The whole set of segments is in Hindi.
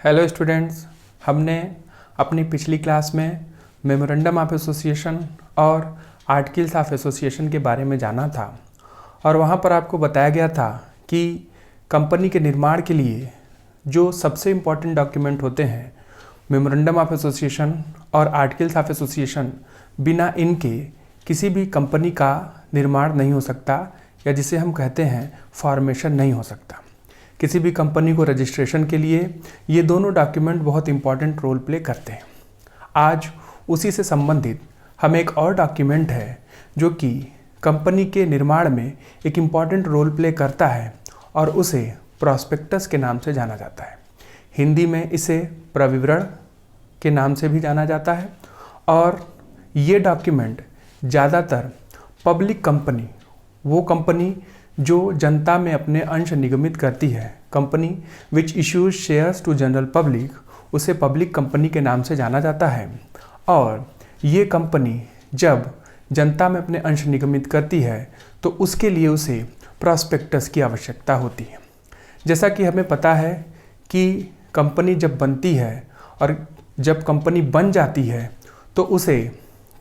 हेलो स्टूडेंट्स, हमने अपनी पिछली क्लास में मेमोरेंडम ऑफ एसोसिएशन और आर्टिकल्स ऑफ एसोसिएशन के बारे में जाना था और वहाँ पर आपको बताया गया था कि कंपनी के निर्माण के लिए जो सबसे इम्पॉर्टेंट डॉक्यूमेंट होते हैं मेमोरेंडम ऑफ एसोसिएशन और आर्टिकल्स ऑफ एसोसिएशन, बिना इनके किसी भी कंपनी का निर्माण नहीं हो सकता या जिसे हम कहते हैं फॉर्मेशन नहीं हो सकता। किसी भी कंपनी को रजिस्ट्रेशन के लिए ये दोनों डॉक्यूमेंट बहुत इंपॉर्टेंट रोल प्ले करते हैं। आज उसी से संबंधित हम एक और डॉक्यूमेंट है जो कि कंपनी के निर्माण में एक इम्पॉर्टेंट रोल प्ले करता है और उसे प्रॉस्पेक्टस के नाम से जाना जाता है। हिंदी में इसे प्रविवरण के नाम से भी जाना जाता है और ये डॉक्यूमेंट ज़्यादातर पब्लिक कंपनी, वो कंपनी जो जनता में अपने अंश निगमित करती है, company which issues shares to general public, उसे पब्लिक कंपनी के नाम से जाना जाता है। और ये कंपनी जब जनता में अपने अंश निगमित करती है तो उसके लिए उसे प्रॉस्पेक्टस की आवश्यकता होती है। जैसा कि हमें पता है कि कंपनी जब बनती है और जब कंपनी बन जाती है तो उसे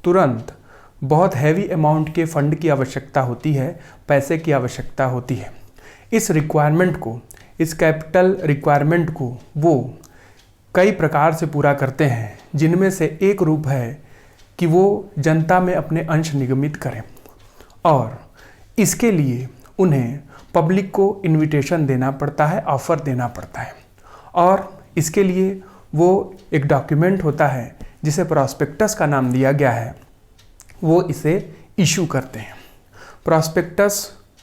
तुरंत बहुत हैवी अमाउंट के फंड की आवश्यकता होती है, पैसे की आवश्यकता होती है। इस रिक्वायरमेंट को, इस कैपिटल रिक्वायरमेंट को वो कई प्रकार से पूरा करते हैं, जिनमें से एक रूप है कि वो जनता में अपने अंश निगमित करें और इसके लिए उन्हें पब्लिक को इनविटेशन देना पड़ता है, ऑफ़र देना पड़ता है और इसके लिए वो एक डॉक्यूमेंट होता है जिसे प्रॉस्पेक्टस का नाम दिया गया है, वो इसे इशू करते हैं। प्रॉस्पेक्टस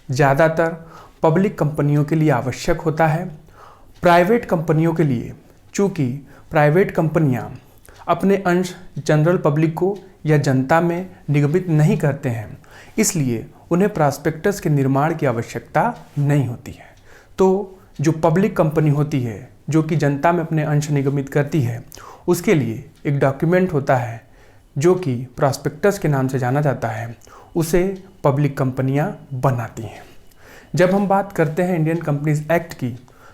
ज़्यादातर पब्लिक कंपनियों के लिए आवश्यक होता है। प्राइवेट कंपनियों के लिए, चूँकि प्राइवेट कंपनियां अपने अंश जनरल पब्लिक को या जनता में निगमित नहीं करते हैं, इसलिए उन्हें प्रॉस्पेक्टस के निर्माण की आवश्यकता नहीं होती है। तो जो पब्लिक कंपनी होती है जो कि जनता में अपने अंश निगमित करती है, उसके लिए एक डॉक्यूमेंट होता है जो कि प्रॉस्पेक्टस के नाम से जाना जाता है, उसे पब्लिक कंपनियां बनाती हैं। जब हम बात करते हैं इंडियन कंपनीज एक्ट की,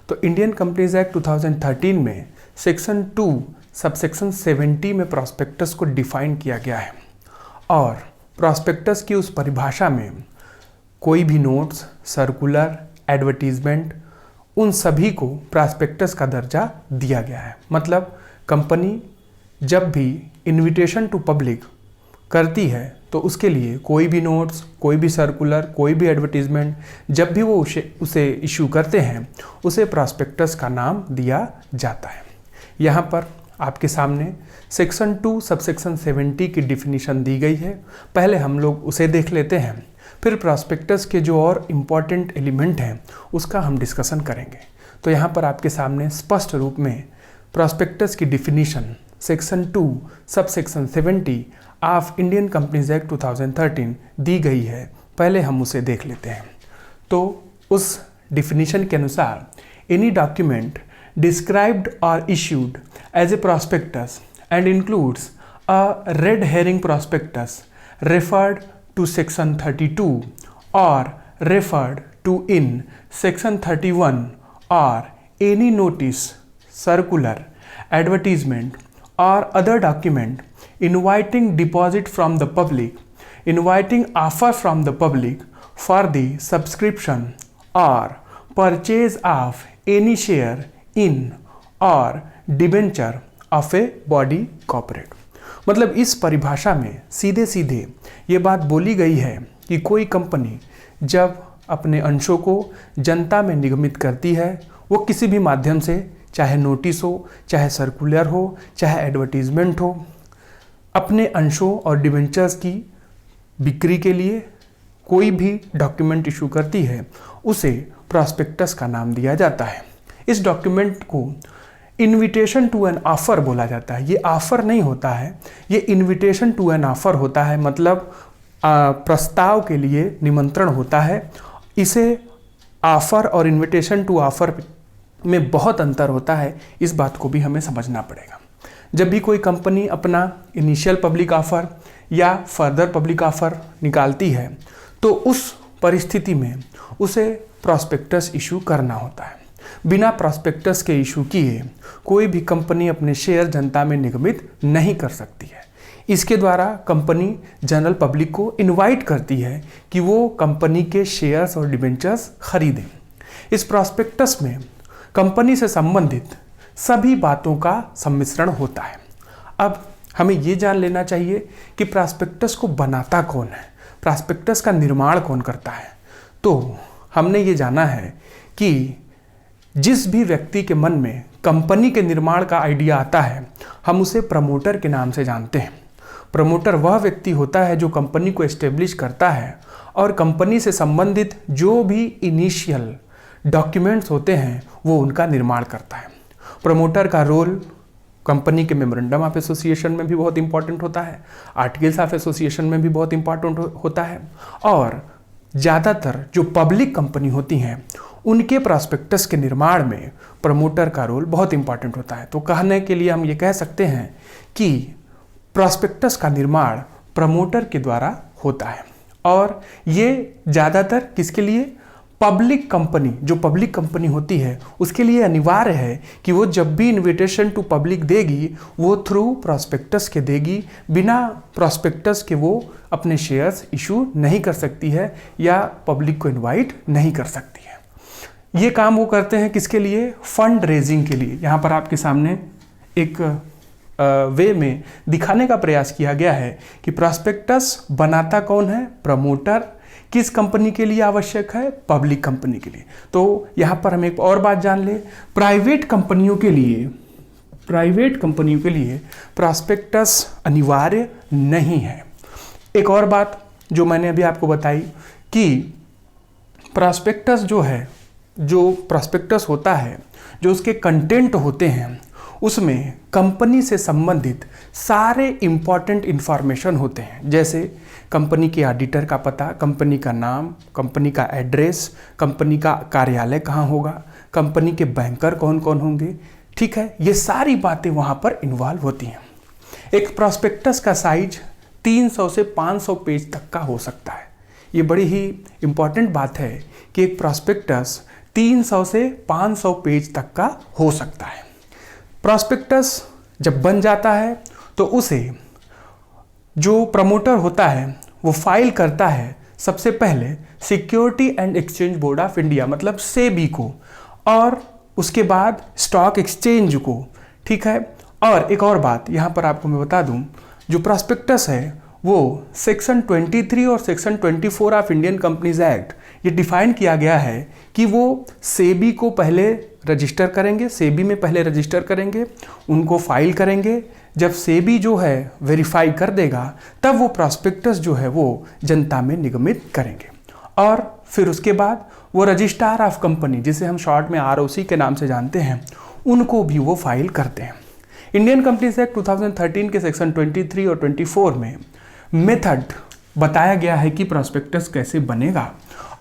तो इंडियन कंपनीज एक्ट 2013 में सेक्शन 2 सबसेक्शन 70 में प्रॉस्पेक्टस को डिफाइन किया गया है और प्रॉस्पेक्टस की उस परिभाषा में कोई भी नोट्स, सर्कुलर, एडवर्टीजमेंट, उन सभी को प्रॉस्पेक्टस का दर्जा दिया गया है। मतलब कंपनी जब भी इनविटेशन टू पब्लिक करती है तो उसके लिए कोई भी नोट्स, कोई भी सर्कुलर, कोई भी एडवर्टीजमेंट, जब भी वो उसे इशू करते हैं, उसे प्रॉस्पेक्टस का नाम दिया जाता है। यहाँ पर आपके सामने सेक्शन 2 सबसेक्शन 70 की डिफिनीशन दी गई है। पहले हम लोग उसे देख लेते हैं, फिर प्रॉस्पेक्टस के जो और इम्पॉर्टेंट एलिमेंट हैं उसका हम डिस्कशन करेंगे। तो यहाँ पर आपके सामने स्पष्ट रूप में प्रॉस्पेक्टस की definition section 2 subsection 70 of Indian companies act 2013 दी गई है। पहले हम उसे देख लेते हैं। तो उस डिफिनीशन के अनुसार एनी डॉक्यूमेंट डिस्क्राइब्ड और issued as a prospectus and includes a red herring prospectus referred to section 32 और रेफर्ड टू इन सेक्शन 31 और any notice, circular, advertisement or other document inviting deposit from the public, inviting offer from the public for the subscription or purchase of any share in or debenture of a body corporate। मतलब इस परिभाषा में सीधे सीधे ये बात बोली गई है कि कोई कंपनी जब अपने अंशों को जनता में निगमित करती है, वो किसी भी माध्यम से, चाहे नोटिस हो, चाहे सर्कुलर हो, चाहे एडवर्टीजमेंट हो, अपने अंशों और डिबेंचर्स की बिक्री के लिए कोई भी डॉक्यूमेंट इशू करती है, उसे प्रॉस्पेक्टस का नाम दिया जाता है। इस डॉक्यूमेंट को इनविटेशन टू एन ऑफर बोला जाता है। ये ऑफर नहीं होता है, ये इनविटेशन टू एन ऑफर होता है। मतलब प्रस्ताव के लिए निमंत्रण होता है। इसे ऑफर और इनविटेशन टू ऑफर में बहुत अंतर होता है, इस बात को भी हमें समझना पड़ेगा। जब भी कोई कंपनी अपना इनिशियल पब्लिक ऑफर या फर्दर पब्लिक ऑफर निकालती है तो उस परिस्थिति में उसे प्रॉस्पेक्टस इशू करना होता है। बिना प्रॉस्पेक्टस के इशू किए कोई भी कंपनी अपने शेयर जनता में निगमित नहीं कर सकती है। इसके द्वारा कंपनी जनरल पब्लिक को इनवाइट करती है कि वो कंपनी के शेयर्स और डिबेंचर्स खरीदें। इस प्रॉस्पेक्टस में कंपनी से संबंधित सभी बातों का सम्मिश्रण होता है। अब हमें ये जान लेना चाहिए कि प्रॉस्पेक्टस को बनाता कौन है, प्रॉस्पेक्टस का निर्माण कौन करता है। तो हमने ये जाना है कि जिस भी व्यक्ति के मन में कंपनी के निर्माण का आइडिया आता है, हम उसे प्रमोटर के नाम से जानते हैं। प्रमोटर वह व्यक्ति होता है जो कंपनी को एस्टेब्लिश करता है और कंपनी से संबंधित जो भी इनिशियल डॉक्यूमेंट्स होते हैं वो उनका निर्माण करता है। प्रमोटर का रोल कंपनी के मेमोरेंडम ऑफ एसोसिएशन में भी बहुत इंपॉर्टेंट होता है, आर्टिकल्स ऑफ एसोसिएशन में भी बहुत इंपॉर्टेंट होता है, और ज़्यादातर जो पब्लिक कंपनी होती हैं उनके प्रॉस्पेक्टस के निर्माण में प्रमोटर का रोल बहुत इंपॉर्टेंट होता है। तो कहने के लिए हम ये कह सकते हैं कि प्रॉस्पेक्टस का निर्माण प्रमोटर के द्वारा होता है, और ये ज़्यादातर किसके लिए, पब्लिक कंपनी, जो पब्लिक कंपनी होती है उसके लिए अनिवार्य है कि वो जब भी इनविटेशन टू पब्लिक देगी वो थ्रू प्रॉस्पेक्टस के देगी। बिना प्रॉस्पेक्टस के वो अपने शेयर्स इशू नहीं कर सकती है या पब्लिक को इनवाइट नहीं कर सकती है। ये काम वो करते हैं किसके लिए, फंड रेजिंग के लिए। यहाँ पर आपके सामने एक वे में दिखाने का प्रयास किया गया है कि प्रॉस्पेक्टस बनाता कौन है, प्रमोटर। किस कंपनी के लिए आवश्यक है, पब्लिक कंपनी के लिए। तो यहाँ पर हम एक और बात जान ले, प्राइवेट कंपनियों के लिए प्रॉस्पेक्टस अनिवार्य नहीं है। एक और बात जो मैंने अभी आपको बताई कि प्रॉस्पेक्टस जो प्रॉस्पेक्टस होता है, जो उसके कंटेंट होते हैं उसमें कंपनी से संबंधित सारे इंपॉर्टेंट इंफॉर्मेशन होते हैं, जैसे कंपनी के ऑडिटर का पता, कंपनी का नाम, कंपनी का एड्रेस, कंपनी का कार्यालय कहाँ होगा, कंपनी के बैंकर कौन कौन होंगे। ठीक है, ये सारी बातें वहाँ पर इन्वॉल्व होती हैं। एक प्रॉस्पेक्टस का साइज 300 से 500 पेज तक का हो सकता है। ये बड़ी ही इम्पॉर्टेंट बात है कि एक प्रॉस्पेक्टस 300 से 500 पेज तक का हो सकता है। प्रॉस्पेक्टस जब बन जाता है तो उसे जो प्रमोटर होता है वो फाइल करता है सबसे पहले security and exchange board of India मतलब सेबी को, और उसके बाद स्टॉक एक्सचेंज को। ठीक है, और एक और बात यहाँ पर आपको मैं बता दूँ, जो प्रॉस्पेक्टस है वो सेक्शन 23 और section 24 of Indian companies act ये डिफाइन किया गया है कि वो सेबी को पहले रजिस्टर करेंगे, सेबी में पहले रजिस्टर करेंगे, उनको फाइल करेंगे। जब सेबी जो है वेरीफाई कर देगा तब वो प्रॉस्पेक्टस जो है वो जनता में निगमित करेंगे, और फिर उसके बाद वो रजिस्ट्रार ऑफ कंपनी, जिसे हम शॉर्ट में आरओसी के नाम से जानते हैं, उनको भी वो फाइल करते हैं। इंडियन कंपनीज एक्ट 2013 के सेक्शन 23 और 24 में मेथड बताया गया है कि प्रॉस्पेक्टस कैसे बनेगा,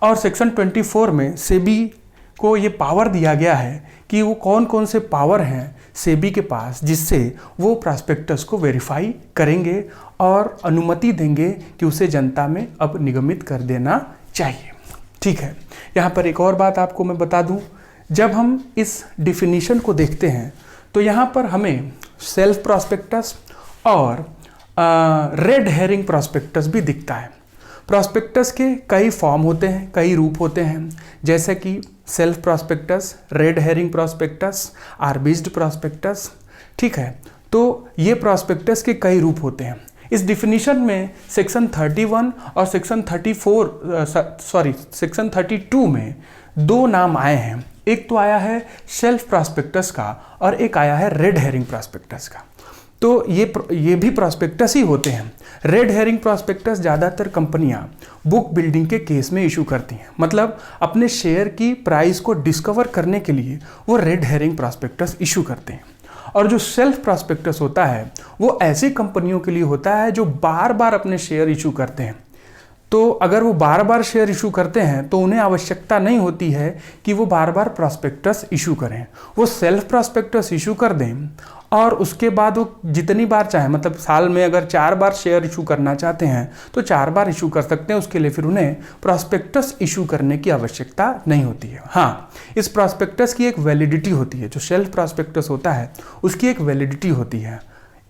और सेक्शन 24 में सेबी को ये पावर दिया गया है कि वो कौन कौन से पावर हैं सेबी के पास जिससे वो प्रॉस्पेक्टस को वेरीफाई करेंगे और अनुमति देंगे कि उसे जनता में अब निगमित कर देना चाहिए। ठीक है, यहाँ पर एक और बात आपको मैं बता दूँ, जब हम इस डिफिनीशन को देखते हैं तो यहाँ पर हमें सेल्फ प्रॉस्पेक्टस और रेड हेरिंग प्रॉस्पेक्टस भी दिखता है। प्रॉस्पेक्टस के कई फॉर्म होते हैं, कई रूप होते हैं, जैसे कि self prospectus, red herring prospectus, abridged prospectus. ठीक है, तो ये प्रॉस्पेक्टस के कई रूप होते हैं। इस डिफिनीशन में सेक्शन 31 और सेक्शन 32 में दो नाम आए हैं। एक तो आया है सेल्फ प्रॉस्पेक्टस का और एक आया है रेड हेरिंग प्रॉस्पेक्टस का। तो ये भी प्रॉस्पेक्टस ही होते हैं। रेड हेरिंग प्रॉस्पेक्टस ज़्यादातर कंपनियां बुक बिल्डिंग के केस में इशू करती हैं, मतलब अपने शेयर की प्राइस को डिस्कवर करने के लिए वो रेड हेरिंग प्रॉस्पेक्टस इशू करते हैं। और जो सेल्फ प्रॉस्पेक्टस होता है वो ऐसी कंपनियों के लिए होता है जो बार बार अपने शेयर इशू करते हैं। तो अगर वो बार बार शेयर इशू करते हैं तो उन्हें आवश्यकता नहीं होती है कि वो बार बार प्रॉस्पेक्टस इशू करें, वो सेल्फ प्रॉस्पेक्टस इशू कर दें और उसके बाद वो जितनी बार चाहे, मतलब साल में अगर 4 बार शेयर इशू करना चाहते हैं तो 4 बार इशू कर सकते हैं। उसके लिए फिर उन्हें प्रॉस्पेक्टस इशू करने की आवश्यकता नहीं होती है। हाँ, इस प्रॉस्पेक्टस की एक वैलिडिटी होती है। जो सेल्फ प्रॉस्पेक्टस होता है उसकी एक वैलिडिटी होती है,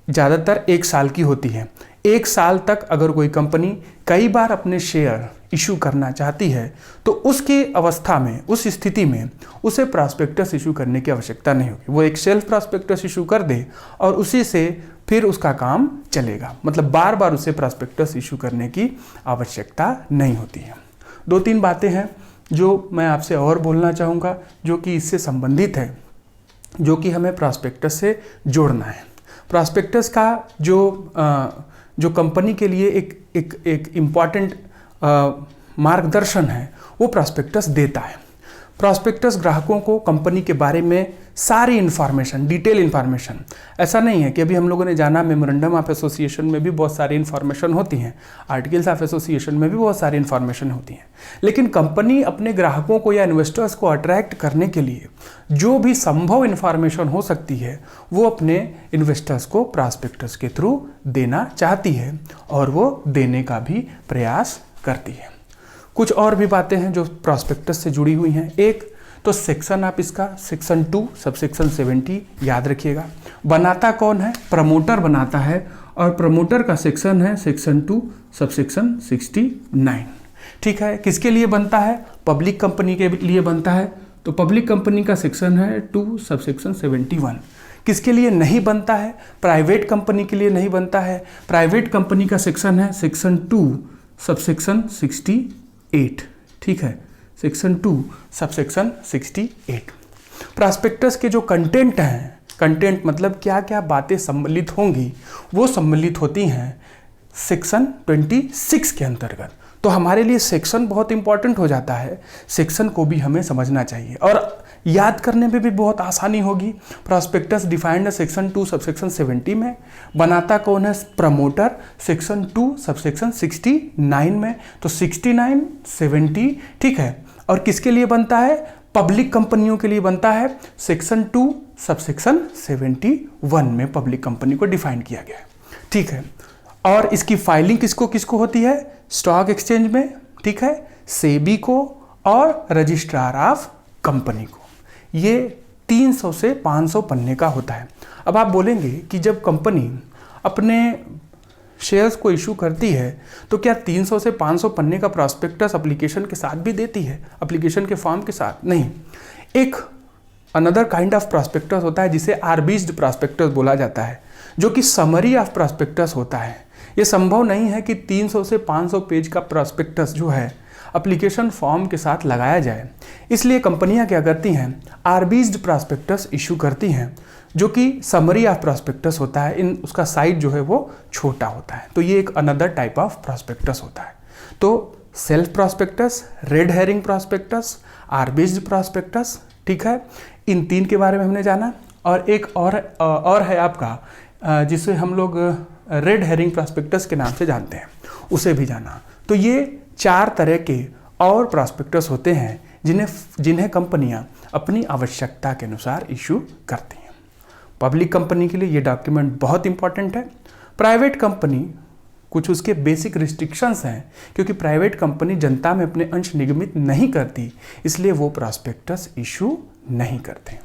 ज़्यादातर 1 साल की होती है। 1 साल तक अगर कोई कंपनी कई बार अपने शेयर इशू करना चाहती है तो उसकी अवस्था में, उस स्थिति में उसे प्रॉस्पेक्टस इशू करने की आवश्यकता नहीं होगी। वो एक सेल्फ प्रॉस्पेक्टस इशू कर दे और उसी से फिर उसका काम चलेगा, मतलब बार बार उसे प्रॉस्पेक्टस इशू करने की आवश्यकता नहीं होती है। 2-3 बातें हैं जो मैं आपसे और बोलना चाहूँगा जो कि इससे संबंधित है, जो कि हमें प्रॉस्पेक्टस से जोड़ना है। प्रॉस्पेक्टस का जो कंपनी के लिए एक इम्पॉर्टेंट मार्गदर्शन है वो प्रॉस्पेक्टस देता है। प्रॉस्पेक्टस ग्राहकों को कंपनी के बारे में सारी इन्फॉर्मेशन, डिटेल इन्फॉर्मेशन, ऐसा नहीं है कि अभी हम लोगों ने जाना मेमोरेंडम ऑफ एसोसिएशन में भी बहुत सारी इन्फॉर्मेशन होती हैं, आर्टिकल्स ऑफ एसोसिएशन में भी बहुत सारी इन्फॉर्मेशन होती हैं, लेकिन कंपनी अपने ग्राहकों को या इन्वेस्टर्स को अट्रैक्ट करने के लिए जो भी संभव इन्फॉर्मेशन हो सकती है वो अपने इन्वेस्टर्स को प्रॉस्पेक्टस के थ्रू देना चाहती है और वो देने का भी प्रयास करती है। कुछ और भी बातें हैं जो प्रॉस्पेक्टस से जुड़ी हुई हैं। एक तो सेक्शन आप इसका सेक्शन 2 सबसेक्शन 70 याद रखिएगा। बनाता कौन है? प्रमोटर बनाता है और प्रमोटर का सेक्शन है सेक्शन 2 सबसेक्शन 69। ठीक है, किसके लिए बनता है? पब्लिक कंपनी के लिए बनता है, तो पब्लिक कंपनी का सेक्शन है 2 सबसेक्शन 71। किसके लिए नहीं बनता है? प्राइवेट कंपनी के लिए नहीं बनता है। प्राइवेट कंपनी का सेक्शन है सेक्शन 2 सबसेक्शन 68। ठीक है, सेक्शन 2 सबसेक्शन 68। प्रॉस्पेक्टस के जो कंटेंट हैं, कंटेंट मतलब क्या क्या बातें सम्मिलित होंगी, वो सम्मिलित होती हैं सेक्शन 26 के अंतर्गत। तो हमारे लिए सेक्शन बहुत इंपॉर्टेंट हो जाता है, सेक्शन को भी हमें समझना चाहिए और याद करने में भी बहुत आसानी होगी। प्रॉस्पेक्टस डिफाइंड है सेक्शन 2 सबसेक्शन 70 में। बनाता कौन है? प्रमोटर, सेक्शन 2 सबसेक्शन 69 में। तो 69, 70, ठीक है। और किसके लिए बनता है? पब्लिक कंपनियों के लिए बनता है। सेक्शन 2 सबसेक्शन 71 में पब्लिक कंपनी को डिफाइन किया गया है। ठीक है, और इसकी फाइलिंग किसको किसको होती है? स्टॉक एक्सचेंज में, ठीक है, सेबी को और रजिस्ट्रार ऑफ कंपनी को। ये 300 से 500 पन्ने का होता है। अब आप बोलेंगे कि जब कंपनी अपने शेयर्स को इशू करती है तो क्या 300 से 500 पन्ने का प्रॉस्पेक्टस एप्लीकेशन के साथ भी देती है, एप्लीकेशन के फॉर्म के साथ? नहीं, एक अनदर काइंड ऑफ प्रॉस्पेक्टस होता है जिसे आरबीज्ड प्रॉस्पेक्टस बोला जाता है, जो कि समरी ऑफ प्रॉस्पेक्टस होता है। ये संभव नहीं है कि 300 से 500 पेज का प्रॉस्पेक्टस जो है एप्लीकेशन फॉर्म के साथ लगाया जाए, इसलिए कंपनियां क्या करती हैं? आरबीज्ड प्रॉस्पेक्टस इशू करती हैं, जो कि समरी ऑफ प्रॉस्पेक्टस होता है। उसका साइज जो है वो छोटा होता है। तो ये एक अनदर टाइप ऑफ प्रॉस्पेक्टस होता है। तो self prospectus, red herring prospectus, abridged prospectus, ठीक है, इन 3 के बारे में हमने जाना। और एक और है आपका जिसे हम लोग रेड हेरिंग प्रॉस्पेक्टस के नाम से जानते हैं, उसे भी जाना। तो ये 4 तरह के और प्रॉस्पेक्टस होते हैं जिन्हें कंपनियां अपनी आवश्यकता के अनुसार इशू करती हैं। पब्लिक कंपनी के लिए ये डॉक्यूमेंट बहुत इंपॉर्टेंट है। प्राइवेट कंपनी कुछ उसके बेसिक रिस्ट्रिक्शंस हैं, क्योंकि प्राइवेट कंपनी जनता में अपने अंश निगमित नहीं करती, इसलिए वो प्रॉस्पेक्टस इशू नहीं करते।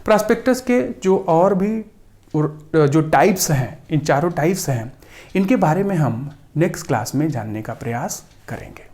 प्रॉस्पेक्टस के जो और भी जो टाइप्स हैं, इन चारों टाइप्स हैं, इनके बारे में हम नेक्स्ट क्लास में जानने का प्रयास करेंगे।